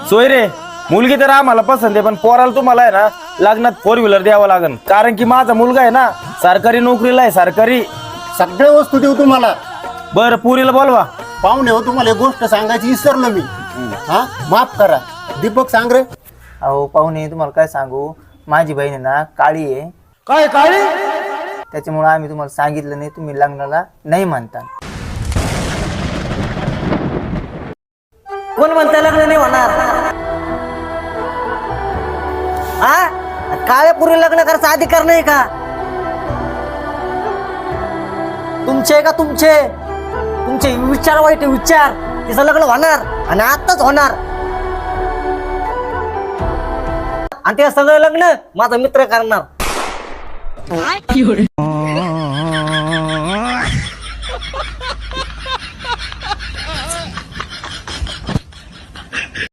सोय रे, मुलगी तर आम्हाला पसंत आहे, पण पोराला तुम्हाला आहे ना लग्नात 4 व्हीलर द्यावं लागेल. कारण की माझा मुलगा आहे ना सरकारी नोकरीला आहे, सरकारी. सगळ्या वस्तू देऊ तुम्हाला. बरं पुरीला बोलवा. पाहुणे हो, तुम्हाला एक गोष्ट सांगायची विसरलो मी. हा, माफ करा. दीपक सांग रे. अहो पाहुणे, तुम्हाला काय सांगू, माझी बहीण आहे ना काळी आहे, काय काळी? त्याच्यामुळे आम्ही तुम्हाला सांगितलं नाही, तुम्ही लग्नाला नाही म्हणता. कोण म्हणता लग्न नाही होणार? हा, काळ्या पुरी लग्न करायचा अधिकार नाही का तुमचे? का तुमचे तुमचे विचार वाईट आहे, विचार. तिचं लग्न होणार आणि आताच होणार. आणि ते सगळं लग्न माझा मित्र करणार.